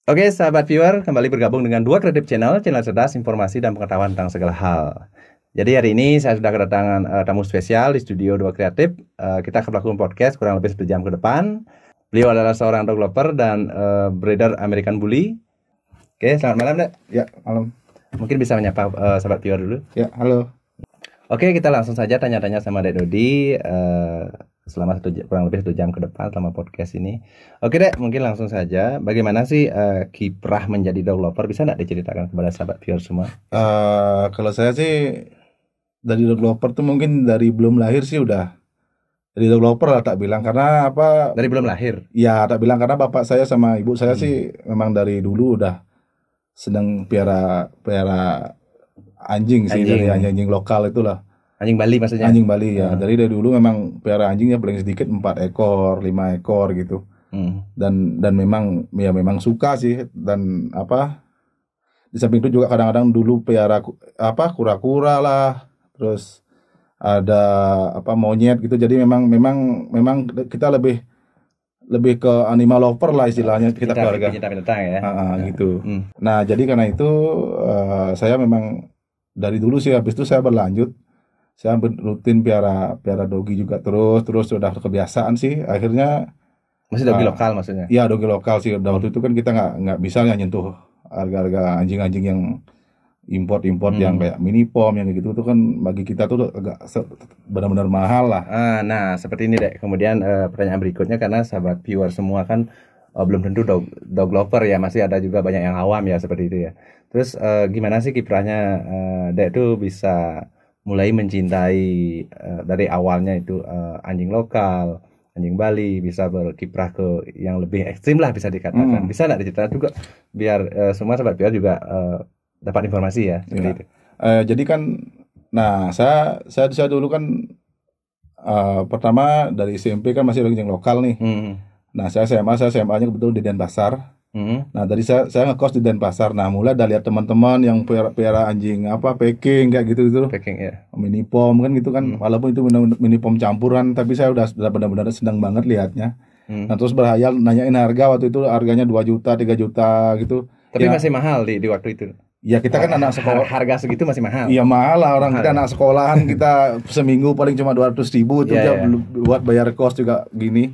Oke, sahabat viewer, kembali bergabung dengan Dua Kreatif Channel cerdas, informasi dan pengetahuan tentang segala hal. Jadi hari ini saya sudah kedatangan tamu spesial di studio Dua Kreatif. Kita akan melakukan podcast kurang lebih 1 jam ke depan. Beliau adalah seorang developer dan breeder American Bully. Oke, selamat malam, Dek. Ya, malam. Mungkin bisa menyapa sahabat viewer dulu. Ya, halo. Oke, kita langsung saja tanya-tanya sama Dek Dodi selama kurang lebih 1 jam ke depan selama podcast ini. Oke Dek, mungkin langsung saja. Bagaimana sih kiprah menjadi developer? Bisa nggak diceritakan kepada sahabat viewer semua? Kalau saya sih dari developer tuh mungkin dari belum lahir sih udah jadi developer lah tak bilang, karena apa? Dari belum lahir? Ya, tak bilang karena bapak saya sama ibu saya sih memang dari dulu udah sedang piara anjing sih, dari anjing lokal itulah. Anjing Bali maksudnya? Anjing Bali ya. Dari dulu memang piara anjingnya paling sedikit 4 ekor, 5 ekor gitu. Dan memang memang suka sih, dan apa? Di samping itu juga kadang-kadang dulu piara kura-kura lah, terus ada monyet gitu. Jadi memang kita lebih ke animal lover lah istilahnya, kita keluarga. Pecinta binatang ya. Gitu. Nah, jadi karena itu saya memang dari dulu sih, habis itu saya berlanjut. Saya rutin piara dogi juga terus sudah kebiasaan sih. Akhirnya masih dogi lokal maksudnya? Iya, dogi lokal sih. Waktu itu kan kita nggak bisa nyentuh harga anjing-anjing yang import yang kayak mini pom yang gitu tuh kan bagi kita tuh agak benar-benar mahal lah. Nah, seperti ini Dek. Kemudian pertanyaan berikutnya, karena sahabat viewer semua kan belum tentu dog lover ya, masih ada juga banyak yang awam ya seperti itu ya. Terus gimana sih kiprahnya Dek tuh bisa mulai mencintai dari awalnya itu anjing lokal, anjing Bali, bisa berkiprah ke yang lebih ekstrim lah bisa dikatakan. Bisa nggak diceritakan juga biar semua sahabat viewer juga dapat informasi ya seperti itu. Jadi kan, nah saya dulu kan pertama dari SMP kan masih anjing lokal nih. Nah saya SMA-nya kebetulan di Denpasar. Nah dari saya ngekos di Denpasar. Nah mulai dari lihat teman-teman yang piara anjing Peking kayak gitu. Peking ya. Mini pom kan gitu kan. Walaupun itu mini pom campuran, tapi saya udah benar-benar senang banget lihatnya. Nah terus berhayal nanyain harga, waktu itu harganya 2 juta 3 juta gitu. Tapi ya, masih mahal di waktu itu. Ya kita kan anak sekolah, harga segitu masih mahal. Iya mahal lah, orang kita anak sekolahan, kita seminggu paling cuma 200.000 itu buat bayar kos juga gini.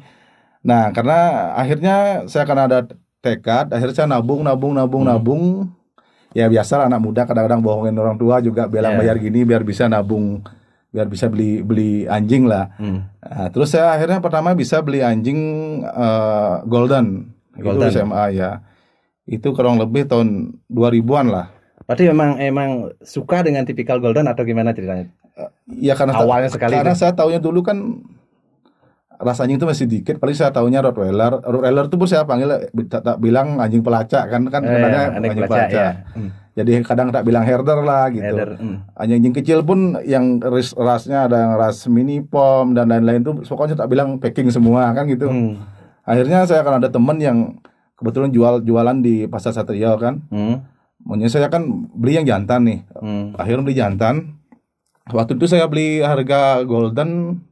Nah karena akhirnya saya kan ada tekad, akhirnya saya nabung. Ya biasa anak muda kadang-kadang bohongin orang tua juga, bilang bayar gini biar bisa nabung, biar bisa beli anjing lah. Nah, terus saya akhirnya pertama bisa beli anjing Golden. Itu SMA ya. Itu kurang lebih tahun 2000-an lah. Berarti emang suka dengan tipikal Golden atau gimana ceritanya? Ya karena awalnya sekali. Karena saya taunya dulu kan rasanya itu masih dikit, paling saya taunya Rottweiler. Rottweiler itu pun saya panggil, tak bilang anjing pelacak kan katanya anjing pelacak. Ya. Jadi kadang tak bilang herder lah gitu. Anjing kecil pun yang rasnya ada yang ras mini pom dan lain-lain tuh pokoknya tak bilang Peking semua kan gitu. Akhirnya saya akan ada teman yang kebetulan jualan di Pasar Satrio kan. Maunya saya kan beli yang jantan nih. Akhirnya beli jantan. Waktu itu saya beli harga Golden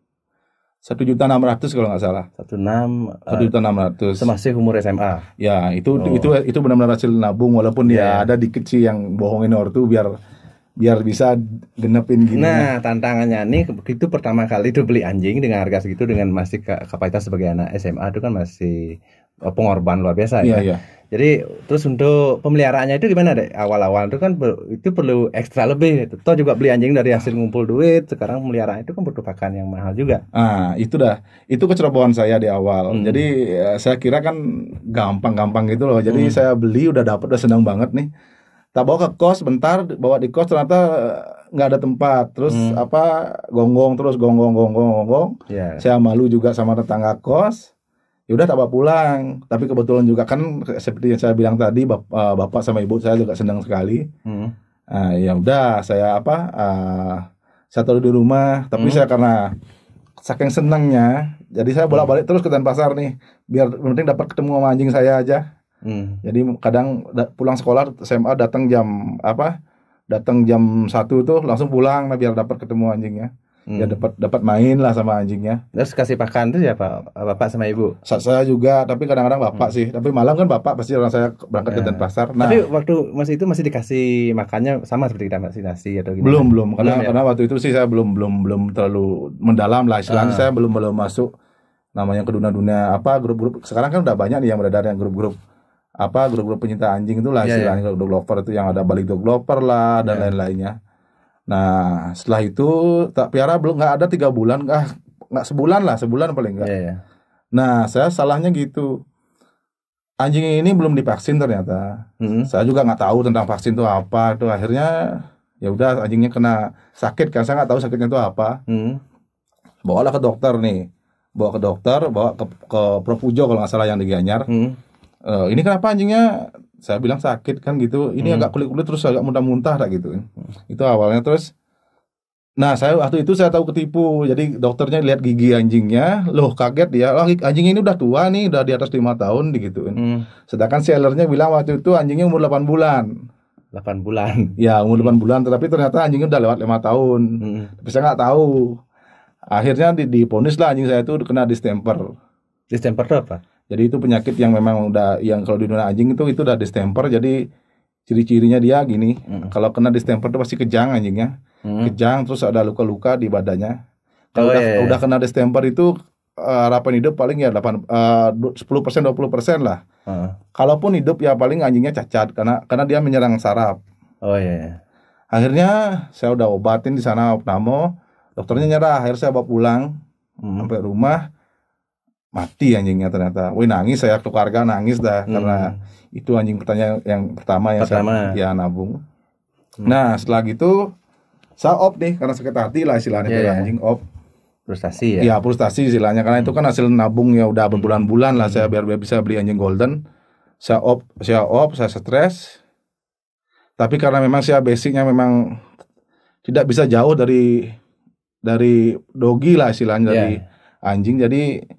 1.600.000 kalau nggak salah. 1.600.000. Masih umur SMA. Ya, itu benar-benar hasil nabung, walaupun ya ada dikit sih yang bohongin ortu biar bisa genepin gini. Nah, tantangannya nih begitu pertama kali itu beli anjing dengan harga segitu, dengan masih kapasitas sebagai anak SMA itu kan masih pengorbanan luar biasa ya. Iya. Jadi terus untuk pemeliharaannya itu gimana deh? Awal-awal itu kan itu perlu ekstra lebih. Toh juga beli anjing dari hasil ngumpul duit. Sekarang pemeliharaan itu kan butuh pakan yang mahal juga. Itu kecerobohan saya di awal. Jadi saya kira kan gampang gitu loh. Jadi saya beli udah senang banget nih. Tak bawa ke kos bentar, bawa di kos ternyata nggak ada tempat. Terus gonggong. Yeah. Saya malu juga sama tetangga kos. Ya udah tak bawa pulang. Tapi kebetulan juga kan seperti yang saya bilang tadi, bapak sama ibu saya juga senang sekali. Ya udah saya saya taruh di rumah. Tapi saya karena saking senangnya, jadi saya bolak-balik terus ke Denpasar nih, biar penting dapat ketemu sama anjing saya aja. Jadi kadang pulang sekolah SMA datang jam 1 tuh langsung pulang, biar dapat ketemu anjingnya. Ya dapat main lah sama anjingnya. Terus kasih pakan tuh siapa? Bapak sama ibu? Saya juga, tapi kadang-kadang bapak sih. Tapi malam kan bapak pasti orang saya berangkat ke Denpasar. Nah, tapi waktu masih itu masih dikasih makannya sama seperti kita masih nasi atau gimana? belum karena waktu itu sih saya belum terlalu mendalam lah istilahnya. Saya belum masuk namanya ke dunia apa grup-grup. Sekarang kan udah banyak nih yang beredar yang grup-grup pencinta anjing itu lah istilahnya, dog lover itu yang ada Bali Dog Lover lah dan lain-lainnya. Nah, setelah itu tak piara nggak ada 3 bulan, nggak sebulan paling nggak. Nah, saya salahnya gitu. Anjing ini belum divaksin ternyata. Saya juga nggak tahu tentang vaksin itu apa. Itu akhirnya ya udah anjingnya kena sakit kan, saya nggak tahu sakitnya itu apa. Bawalah ke dokter nih. Bawa ke Prof Ujo kalau nggak salah yang di Gianyar. Ini kenapa anjingnya? Saya bilang sakit kan gitu. Ini agak kulit-kulit terus agak muntah-muntah tak gitu. Itu awalnya. Terus nah, saya waktu itu saya tahu ketipu. Jadi dokternya lihat gigi anjingnya, loh kaget dia. Oh, anjing ini udah tua nih, udah di atas 5 tahun digituin. Sedangkan sellernya bilang waktu itu anjingnya umur 8 bulan. 8 bulan. Ya, umur 8 bulan, tetapi ternyata anjingnya udah lewat 5 tahun. Tapi saya nggak tahu. Akhirnya diponis lah anjing saya itu kena distemper. Distemper itu apa? Jadi itu penyakit yang memang udah, yang kalau di dunia anjing itu udah distemper. Jadi ciri-cirinya dia gini, kalau kena distemper itu pasti kejang anjingnya, kejang, terus ada luka-luka di badannya. Kalau udah kena distemper itu harapan hidup paling ya 10% 20% lah. Kalaupun hidup ya paling anjingnya cacat karena dia menyerang saraf. Akhirnya saya udah obatin di sana opnamo, dokternya nyerah, akhirnya saya bawa pulang sampai rumah. Mati anjingnya ternyata. Nangis saya, keluarga nangis dah karena itu anjing yang pertama yang saya nabung. Nah, setelah gitu saya op nih karena sakit hati lah istilahnya anjing op. Frustasi ya. Iya, frustasi istilahnya karena itu kan hasil nabung ya udah berbulan-bulan lah saya biar bisa beli anjing golden. Saya stres. Tapi karena memang saya basicnya memang tidak bisa jauh dari dogi lah istilahnya, dari anjing. Jadi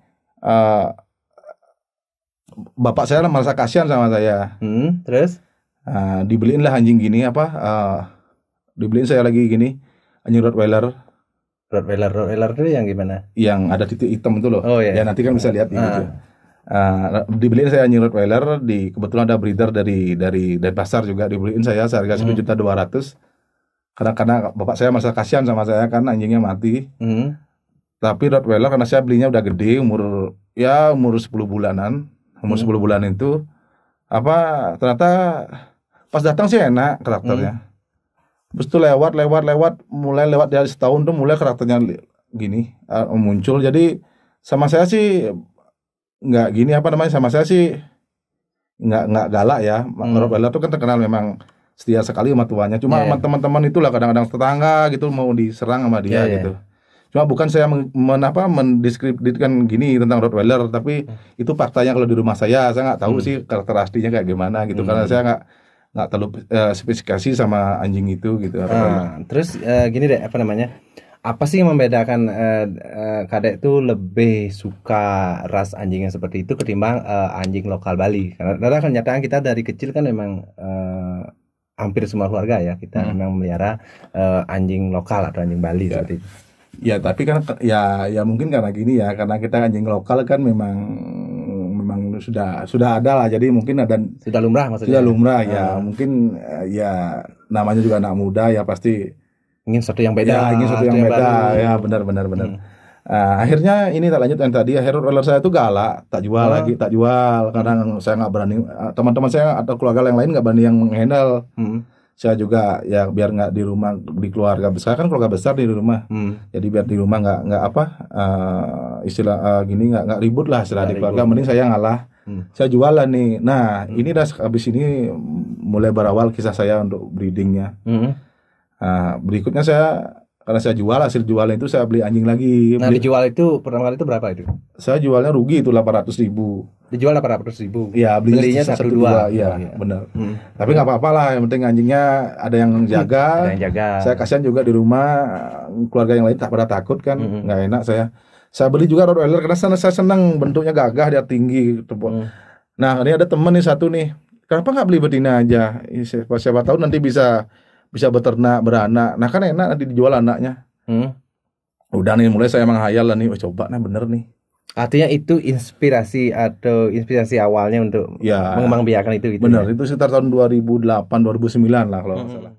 bapak saya merasa kasihan sama saya. Terus dibeliin lah anjing gini dibeliin saya lagi gini anjing Rottweiler itu yang gimana? Yang ada titik hitam itu loh. Ya nanti kan bisa lihat gitu. Dibeliin saya anjing Rottweiler, kebetulan ada breeder dari Denpasar juga, dibeliin saya seharga 1.200.000 karena bapak saya merasa kasihan sama saya kan anjingnya mati. Tapi Rottweiler karena saya belinya udah gede, umur 10 bulanan. Umur 10 bulan itu ternyata pas datang sih enak karakternya. Terus tuh lewat mulai lewat dari setahun tuh mulai karakternya gini muncul. Jadi sama saya sih nggak gini sama saya sih nggak galak ya. Rottweiler tuh kan terkenal memang setia sekali sama tuannya. Cuma sama teman-teman itulah kadang-kadang tetangga gitu mau diserang sama dia gitu. Cuma bukan saya mendeskripsikan gini tentang Rottweiler, tapi itu faktanya kalau di rumah saya nggak tahu sih karakter aslinya kayak gimana gitu, karena saya nggak terlalu spesifikasi sama anjing itu gitu. Terus gini deh, apa sih yang membedakan Kadek tuh lebih suka ras anjing yang seperti itu ketimbang anjing lokal Bali? Karena kenyataan kita dari kecil kan memang hampir semua keluarga ya kita memang memelihara anjing lokal atau anjing Bali seperti itu. Ya tapi kan ya mungkin karena gini ya, karena kita anjing lokal kan memang sudah ada lah, jadi mungkin ada sudah lumrah maksudnya. Sudah lumrah ya, mungkin ya namanya juga anak muda ya pasti ingin sesuatu yang beda. Ya, ingin sesuatu yang beda baru. Ya benar. Akhirnya ini tak lanjut yang tadi, Rottweiler saya itu galak, tak jual kadang saya nggak berani, teman-teman saya atau keluarga yang lain nggak berani yang handle. Saya juga ya biar nggak di rumah, di keluarga besar kan keluarga besar di rumah, jadi biar di rumah nggak gini nggak ribut lah istilah di keluarga, mending saya ngalah, saya jualan nih. Nah ini habis ini mulai berawal kisah saya untuk breedingnya. Berikutnya karena saya jual, hasil jualnya itu saya beli anjing lagi. Nah dijual itu pertama kali itu berapa itu? Saya jualnya rugi itu 800.000. Dijual 800.000. Iya, belinya 1-2. Iya, benar. Tapi nggak apa-apa lah, yang penting anjingnya ada yang jaga. Ada yang jaga. Saya kasihan juga di rumah, keluarga yang lain tak pada takut kan, nggak enak saya. Saya beli juga Rottweiler karena saya senang bentuknya gagah, dia tinggi. Nah, ini ada temen nih satu nih, kenapa nggak beli betina aja? Siapa tahu nanti bisa beternak, beranak. Nah kan enak nanti dijual anaknya. Udah nih mulai saya menghayal lah nih, coba nah bener nih. Artinya itu inspirasi awalnya untuk Ya, mengembangbiakan itu gitu bener ya? itu sekitar tahun 2008 2009 lah kalau nggak salah.